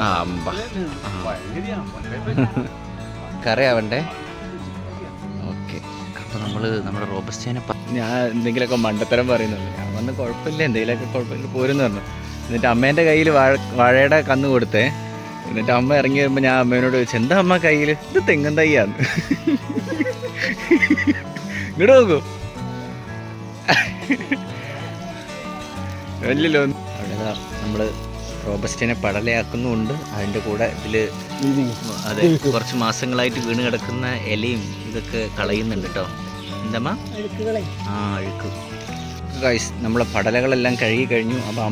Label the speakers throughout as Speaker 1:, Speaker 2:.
Speaker 1: ആ അമ്പ കറിയാവണ്ടേ. ഓക്കെ, അപ്പോൾ നമ്മുടെ റോബസ്റ്റേനെ ഞാൻ എന്തെങ്കിലുമൊക്കെ മണ്ടത്തരം പറയുന്നുണ്ട്. ഞാൻ വന്ന് കുഴപ്പമില്ല, എന്തെങ്കിലുമൊക്കെ കുഴപ്പമില്ല പോരെന്ന് പറഞ്ഞു. എന്നിട്ട് അമ്മേൻ്റെ കയ്യിൽ വാഴയുടെ കന്ന് കൊടുത്തേ. എന്നിട്ട് അമ്മ ഇറങ്ങി വരുമ്പോൾ ഞാൻ അമ്മേനോട് ചോദിച്ചു, എന്താ അമ്മ കയ്യിൽ? ഇത് തെങ്ങൻ തയ്യാന്ന്. ഇങ്ങോട്ട് നോക്കൂ. വലിയല്ലോ. അവിടെ നമ്മൾ റോബസ്റ്റേനെ പടലയാക്കുന്നുമുണ്ട്. അതിൻ്റെ കൂടെ ഇതിൽ അതെ കുറച്ച് മാസങ്ങളായിട്ട് വീണ് കിടക്കുന്ന ഇലയും ഇതൊക്കെ കളയുന്നുണ്ട് കേട്ടോ. എന്താ അഴുക്ക്. ഗൈസ്, നമ്മളെ പടലകളെല്ലാം കഴുകി കഴിഞ്ഞു. അപ്പോൾ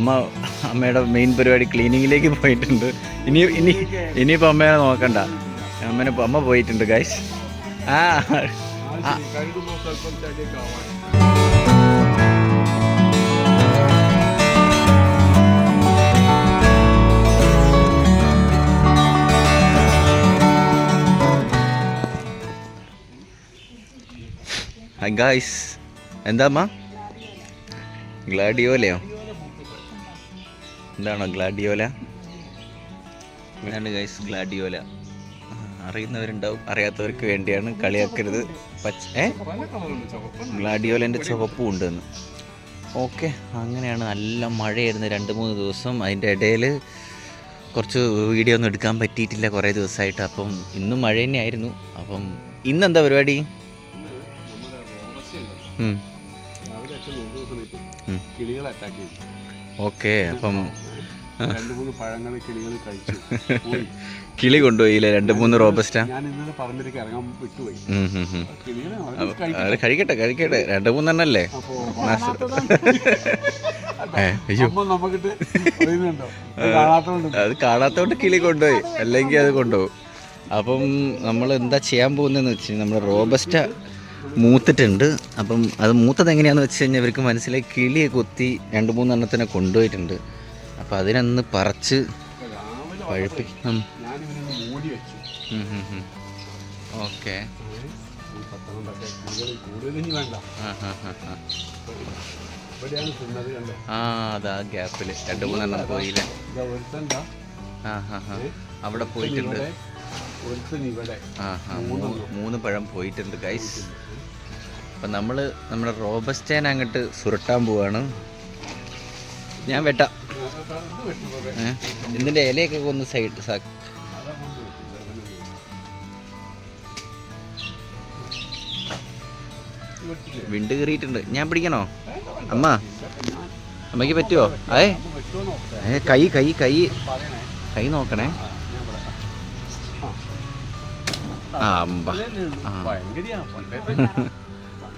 Speaker 1: അമ്മയുടെ മെയിൻ പരിപാടി ക്ലീനിങ്ങിലേക്ക് പോയിട്ടുണ്ട്. ഇനിയിപ്പോൾ അമ്മയെ നോക്കണ്ട, അമ്മ പോയിട്ടുണ്ട് ഗൈസ്. ഹായ് ഗായ്സ്, എന്താ അമ്മ? ഗ്ലാഡിയോലയോ? എന്താണോ ഗ്ലാഡിയോല? ഇതാണ് ഗൈസ് ഗ്ലാഡിയോല. അറിയുന്നവരുണ്ടാവും, അറിയാത്തവർക്ക് വേണ്ടിയാണ്. കളിയാക്കരുത്. ഗ്ലാഡിയോലൻ്റെ ചുവപ്പും ഉണ്ടെന്ന്. ഓക്കെ, അങ്ങനെയാണ്. നല്ല മഴയായിരുന്നു 2-3 ദിവസം. അതിൻ്റെ ഇടയിൽ കുറച്ച് വീഡിയോ ഒന്നും എടുക്കാൻ പറ്റിയിട്ടില്ല കുറേ ദിവസമായിട്ട്. അപ്പം ഇന്നും മഴ തന്നെയായിരുന്നു. അപ്പം ഇന്നെന്താ പരിപാടി? ഓക്കെ, അപ്പം കിളി കൊണ്ടുപോയില്ലേ 2-3 റോബസ്റ്റ? അത് കഴിക്കട്ടെ 2-3 അല്ലേ? അത് കാണാത്തോണ്ട് കിളി കൊണ്ടുപോയി, അല്ലെങ്കിൽ അത് കൊണ്ടുപോകും. അപ്പം നമ്മൾ എന്താ ചെയ്യാൻ പോകുന്നതെന്ന് വെച്ച് കഴിഞ്ഞാൽ നമ്മൾ റോബസ്റ്റ മൂത്തിട്ടുണ്ട്. അപ്പം അത് മൂത്തത് എങ്ങനെയാണെന്ന് വെച്ച് കഴിഞ്ഞാൽ ഇവർക്ക് മനസ്സിലായി. കിളിയെ കൊത്തി 2-3 എണ്ണത്തിനെ കൊണ്ടുപോയിട്ടുണ്ട്. അപ്പം അതിനൊന്ന് പറിച്ച് പഴുപ്പിക്കണം. ഓക്കെ, അതാ ഗ്യാപ്പിൽ 2-3 എണ്ണം പോയില്ലേ? അവിടെ പോയിട്ടുണ്ട്. 3 പഴം പോയിട്ടുണ്ട് ഗൈസ്. അപ്പം നമ്മുടെ റോബസ്റ്റേനെ അങ്ങോട്ട് സുരട്ടാൻ പോവാണ്. ഞാൻ വെട്ടാം. ഇതിൻ്റെ ഇലയൊക്കെ ഒന്ന് സൈഡ് വിണ്ട് കയറിയിട്ടുണ്ട്. ഞാൻ പിടിക്കണോ അമ്മയ്ക്ക് പറ്റുമോ? കൈ നോക്കണേ.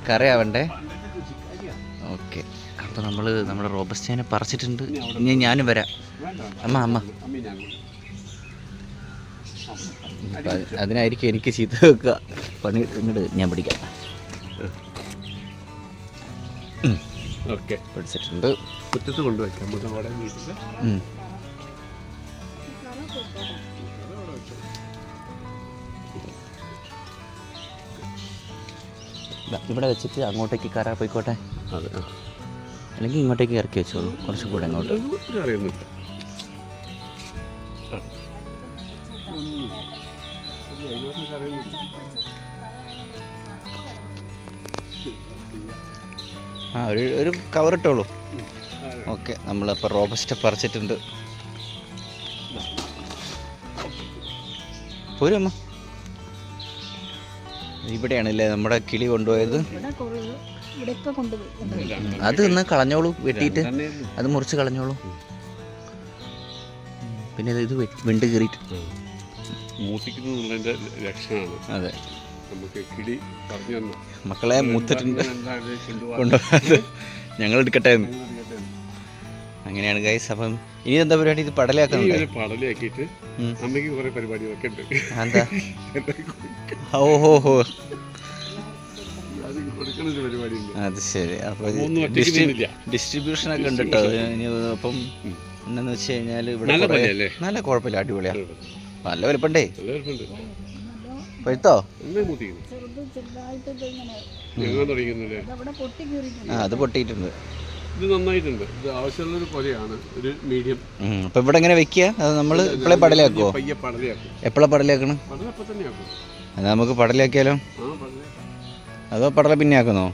Speaker 1: കറിയാവണ്ടേ. ഓക്കെ, അപ്പോൾ നമ്മുടെ റോബസ്റ്റേനെ പറിച്ചിട്ടുണ്ട്. ഇനി ഞാനും വരാം. അമ്മ അതിനായിരിക്കും എനിക്ക് ചീത്ത വെക്കുക. പണി ഇങ്ങോട്ട് ഞാൻ പിടിക്കാം. ഓക്കെ, പിടിച്ചിട്ടുണ്ട്. മുറ്റത്ത് കൊണ്ടുവയ്ക്കാം. ഇവിടെ വെച്ചിട്ട് അങ്ങോട്ടേക്ക് കയറാ പോയിക്കോട്ടെ. അല്ലെങ്കിൽ ഇങ്ങോട്ടേക്ക് ഇറക്കി വെച്ചോളൂ, കുറച്ചും കൂടെ അങ്ങോട്ട്. ഒരു കവർ ഇട്ടോളൂ. ഓക്കെ, നമ്മളപ്പോൾ റോബസ്റ്റ പറിച്ചിട്ടുണ്ട്. പോരമ്മ, ഇവിടെയാണല്ലേ നമ്മുടെ കിളി കൊണ്ടുപോയത്. അത് ഇന്ന് കളഞ്ഞോളൂ, വെട്ടിയിട്ട് അത് മുറിച്ച് കളഞ്ഞോളൂ. പിന്നെ ഇത് വിണ്ട് കയറിയിട്ട് അതെ മക്കളെ മൂത്തിട്ടുണ്ട്, കൊണ്ടുപോകാതെ ഞങ്ങൾ എടുക്കട്ടെ എന്ന്. അങ്ങനെയാണ് ഗൈസ്. അപ്പം ഇനി എന്താ പരിപാടി? ഇത് പടലയാക്കിയിട്ട് എന്താ? ഓഹോ, അത് ശരി. അപ്പൊ ഡിസ്ട്രിബ്യൂഷനൊക്കെ ഉണ്ട് കേട്ടോ. അപ്പം എന്താന്ന് വെച്ച് കഴിഞ്ഞാൽ ഇവിടെ നല്ല കുഴപ്പമില്ല, അടിപൊളിയാ. നല്ല വലുപ്പണ്ടേ? പഴുത്തോ? അത് പൊട്ടിയിട്ടുണ്ട്.
Speaker 2: ഇത് നന്നായിട്ടുണ്ട്. ഇത് ആവശ്യമുള്ളൊരു കൊലയാണ്, ഒരു മീഡിയം.
Speaker 1: അപ്പോൾ ഇവിടെ എങ്ങനെ വെക്കുക? അത് നമ്മൾ ഇപ്പോഴേ പടലാക്കുമോ?
Speaker 2: പയ്യെ പടലയാക്കും.
Speaker 1: എപ്പോഴാണ് പടലാക്കണം?
Speaker 2: പടലപ്പം തന്നെ ആക്കും.
Speaker 1: അത് നമുക്ക് പടലാക്കിയാലോ? അതോ പടല പിന്നെ ആക്കുന്നോ?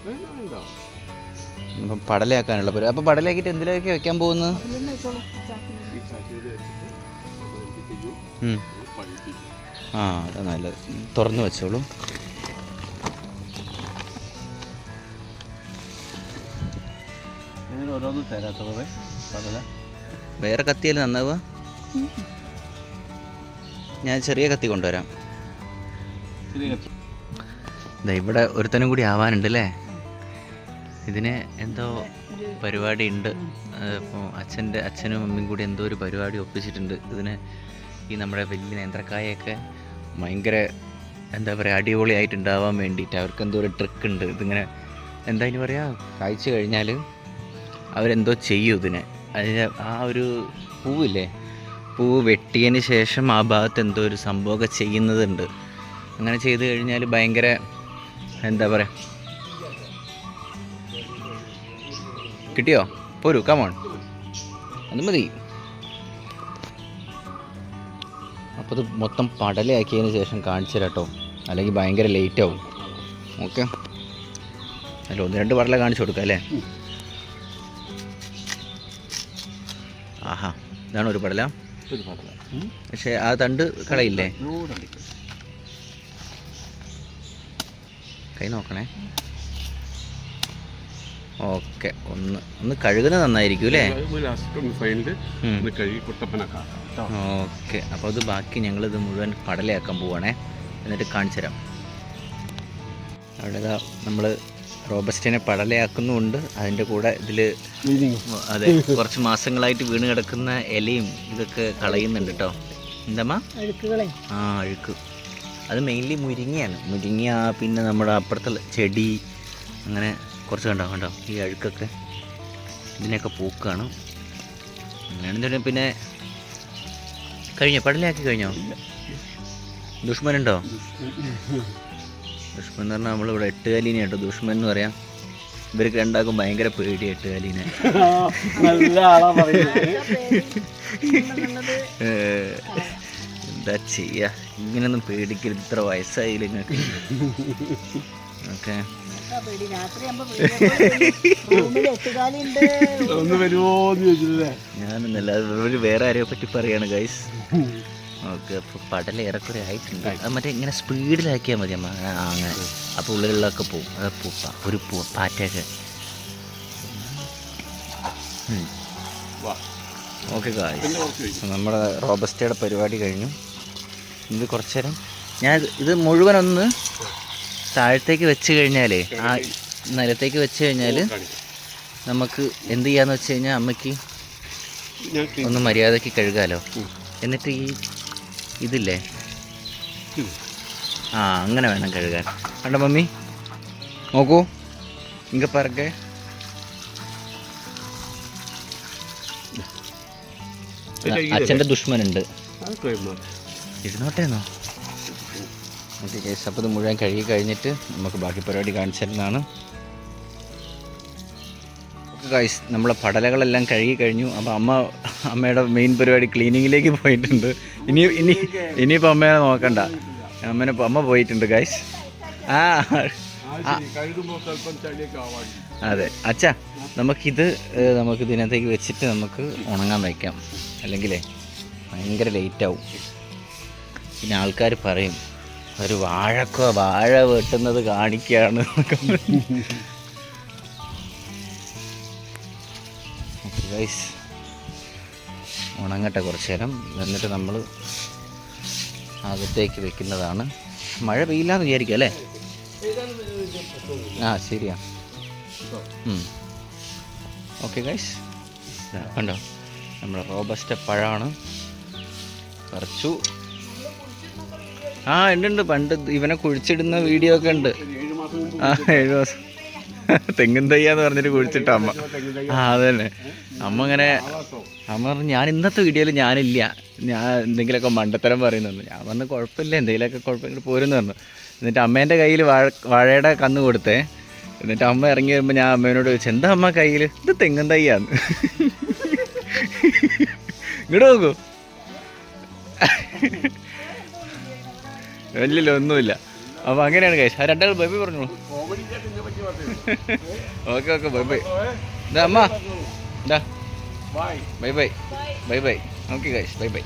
Speaker 1: അപ്പം പടലയാക്കാനുള്ള പരിപാടി. അപ്പോൾ പടലാക്കിയിട്ട് എന്തിലേക്ക് വെക്കാൻ പോകുന്നത്? ആ അതാ നല്ലത്. തുറന്ന് വെച്ചോളൂ.
Speaker 2: ഓരോന്നും തരാത്തത് പടല
Speaker 1: വേറെ കത്തിയല്ലേ നന്നാവുക? ഞാൻ ചെറിയ കത്തി കൊണ്ടുവരാം. ഇവിടെ ഒരുത്തനും കൂടി ആവാനുണ്ട് അല്ലേ? ഇതിന് എന്തോ പരിപാടി ഉണ്ട്. അപ്പോൾ അച്ഛനും അമ്മയും കൂടി എന്തോ ഒരു പരിപാടി ഒപ്പിച്ചിട്ടുണ്ട്. ഇതിന് ഈ നമ്മുടെ വലിയ നേന്ത്രക്കായൊക്കെ ഭയങ്കര എന്താ പറയുക അടിപൊളിയായിട്ടുണ്ടാവാൻ വേണ്ടിയിട്ട് അവർക്ക് എന്തോ ഒരു ട്രിക്ക് ഉണ്ട്. ഇതിങ്ങനെ എന്താ ഇനി പറയുക, കായ്ച്ചു കഴിഞ്ഞാൽ അവരെന്തോ ചെയ്യും ഇതിനെ. അതിന് ആ ഒരു പൂവില്ലേ, പൂവ് വെട്ടിയതിന് ശേഷം ആ ഭാഗത്ത് എന്തോ ഒരു സംഭവമൊക്കെ ചെയ്യുന്നതുണ്ട്. അങ്ങനെ ചെയ്ത് കഴിഞ്ഞാൽ ഭയങ്കര എന്താ പറയുക. കിട്ടിയോ? പോരൂ, കമോൺ, അത് മതി. അപ്പോൾ ഇത് മൊത്തം പടലയാക്കിയതിന് ശേഷം കാണിച്ചു തരാം കേട്ടോ, അല്ലെങ്കിൽ ഭയങ്കര ലേറ്റ് ആവും. ഓക്കെ, അല്ല 1-2 പടല കാണിച്ചു കൊടുക്കാം അല്ലേ? ആഹാ, ഇതാണ് ഒരു പടല. പക്ഷേ ആ തണ്ട് കളയില്ലേ? കൈ നോക്കണേ. ഓക്കെ, ഒന്ന് കഴുകുന്നത് നന്നായിരിക്കും അല്ലേ? ഓക്കെ, അപ്പോൾ അത് ബാക്കി ഞങ്ങളിത് മുഴുവൻ പടലയാക്കാൻ പോവുകയാണേ. എന്നിട്ട് കാണിച്ചു തരാം. അവിടെ നമ്മൾ റോബസ്റ്റിനെ പടലയാക്കുന്നുമുണ്ട്, അതിൻ്റെ കൂടെ ഇതിൽ അതെ കുറച്ച് മാസങ്ങളായിട്ട് വീണ് കിടക്കുന്ന ഇലയും ഇതൊക്കെ കളയുന്നുണ്ട് കേട്ടോ. എന്താ? ആ, അഴുക്ക്. അത് മെയിൻലി മുരിങ്ങയാണ്. മുരിങ്ങ, പിന്നെ നമ്മുടെ അപ്പുറത്തുള്ള ചെടി, അങ്ങനെ കുറച്ച് കണ്ടോ ഈ അഴുക്കൊക്കെ ഇതിനെയൊക്കെ പൂക്കാണ്. അങ്ങനെയാണെന്നുണ്ടെങ്കിൽ പിന്നെ കഴിഞ്ഞോ? പടലയാക്കി കഴിഞ്ഞോ? ദുഷ്മനുണ്ടോ? ദുഷ്മൻ എന്ന് പറഞ്ഞാൽ നമ്മളിവിടെ 8 കാലീനെ കേട്ടോ ദുഷ്മൻ എന്ന് പറയാം. ഇവർക്ക് രണ്ടാക്കും ഭയങ്കര പേടി 8 കാലീനെ. എന്താ ചെയ്യുക, ഇങ്ങനൊന്നും പേടിക്കരുത്, ഇത്ര വയസ്സായില്ല നിങ്ങൾക്ക്. ഓക്കെ, ഞാനൊന്നല്ല, വേറെ ആരെയോ പറ്റി പറയാണ് ഗൈസ്. ഓക്കെ, അപ്പോൾ പടല ഏറെക്കുറെ ആയിട്ടുണ്ട്. അത് മറ്റേ ഇങ്ങനെ സ്പീഡിലാക്കിയാൽ മതി അമ്മ. അങ്ങനെ അപ്പോൾ ഉള്ളിലുള്ളതൊക്കെ പോവും. അത് ഒരു പാറ്റയൊക്കെ. ഓക്കെ ഗൈസ്, നമ്മുടെ റോബസ്റ്റയുടെ പരിപാടി കഴിഞ്ഞു. ഇത് കുറച്ച് നേരം ഇത് മുഴുവനൊന്ന് താഴത്തേക്ക് വെച്ച് കഴിഞ്ഞാൽ, ആ നിലത്തേക്ക് വെച്ച് കഴിഞ്ഞാൽ നമുക്ക് എന്ത് ചെയ്യാന്ന് വെച്ച് കഴിഞ്ഞാൽ അമ്മയ്ക്ക് ഒന്ന് മര്യാദയ്ക്ക് കഴുകാമല്ലോ. എന്നിട്ട് ഈ ഇതില്ലേ, ആ അങ്ങനെ വേണം കഴുകാൻ. കണ്ട മമ്മി, നോക്കൂ ഇങ്ങ പറക്കെ. അച്ഛൻ്റെ ദുഷ്മനുണ്ട്, ഇരുന്നോട്ടേന്നോ. ഓക്കെ ഗൈസ്, അപ്പോൾ ഇത് മുഴുവൻ കഴുകി കഴിഞ്ഞിട്ട് നമുക്ക് ബാക്കി പരിപാടി കാണിച്ചു തരുന്നതാണ്. ഓക്കെ ഗൈസ്, നമ്മളെ പടലകളെല്ലാം കഴുകി കഴിഞ്ഞു. അപ്പോൾ അമ്മയുടെ മെയിൻ പരിപാടി ക്ലീനിങ്ങിലേക്ക് പോയിട്ടുണ്ട്. ഇനിയിപ്പോൾ അമ്മേനെ നോക്കണ്ട, അമ്മ പോയിട്ടുണ്ട് ഗൈസ്. അതെ അച്ഛാ, നമുക്ക് ഇതിനകത്തേക്ക് വെച്ചിട്ട് നമുക്ക് ഉണങ്ങാൻ വയ്ക്കാം, അല്ലെങ്കിലേ ഭയങ്കര ലേറ്റാവും. പിന്നെ ആൾക്കാർ പറയും ഒരു വാഴ വെട്ടുന്നത് കാണിക്കുകയാണ്. ഗൈസ്, ഉണങ്ങട്ടെ കുറച്ച് നേരം, എന്നിട്ട് നമ്മൾ അകത്തേക്ക് വെക്കുന്നതാണ്. മഴ പെയ്യില്ലാന്ന് വിചാരിക്കും അല്ലേ? ആ ശരിയാ. ഓക്കെ ഗൈസ്, കണ്ടോ നമ്മുടെ റോബസ്റ്റ പഴമാണ്. പറിച്ചു. ആ ഉണ്ട്, പണ്ട് ഇവനെ കുഴിച്ചിടുന്ന വീഡിയോ ഒക്കെ ഉണ്ട്. ആ 7 മാസം തെങ്ങും തയ്യാന്ന് പറഞ്ഞിട്ട് കുഴിച്ചിട്ട അമ്മ. ആ അതന്നെ, അമ്മ പറഞ്ഞു ഞാൻ ഇന്നത്തെ വീഡിയോയിൽ ഞാനില്ല, ഞാൻ എന്തെങ്കിലുമൊക്കെ മണ്ടത്തരം പറയുന്നുണ്ട്. ഞാൻ പറഞ്ഞു കുഴപ്പമില്ല, എന്തെങ്കിലുമൊക്കെ കുഴപ്പം ഇങ്ങോട്ട് പോരെന്ന് പറഞ്ഞു. എന്നിട്ട് അമ്മേൻ്റെ കയ്യിൽ വാഴയുടെ കന്ന് കൊടുത്തേ. എന്നിട്ട് അമ്മ ഇറങ്ങി വരുമ്പോൾ ഞാൻ അമ്മേനോട് ചോദിച്ചു എന്താ അമ്മ കയ്യിൽ? ഇത് തെങ്ങും തൈയാന്ന്. ഇങ്ങോട്ട് നോക്കൂ, വലിയ ഒന്നുമില്ല. അപ്പോൾ അങ്ങനെയാണ് ഗൈസ്. ആ രണ്ടാൾ ബൈ ബൈ പറഞ്ഞോളൂ. Okay okay bye bye. ഇതാ അമ്മ, ഇതാ bye bye bye bye. Okay guys, bye bye.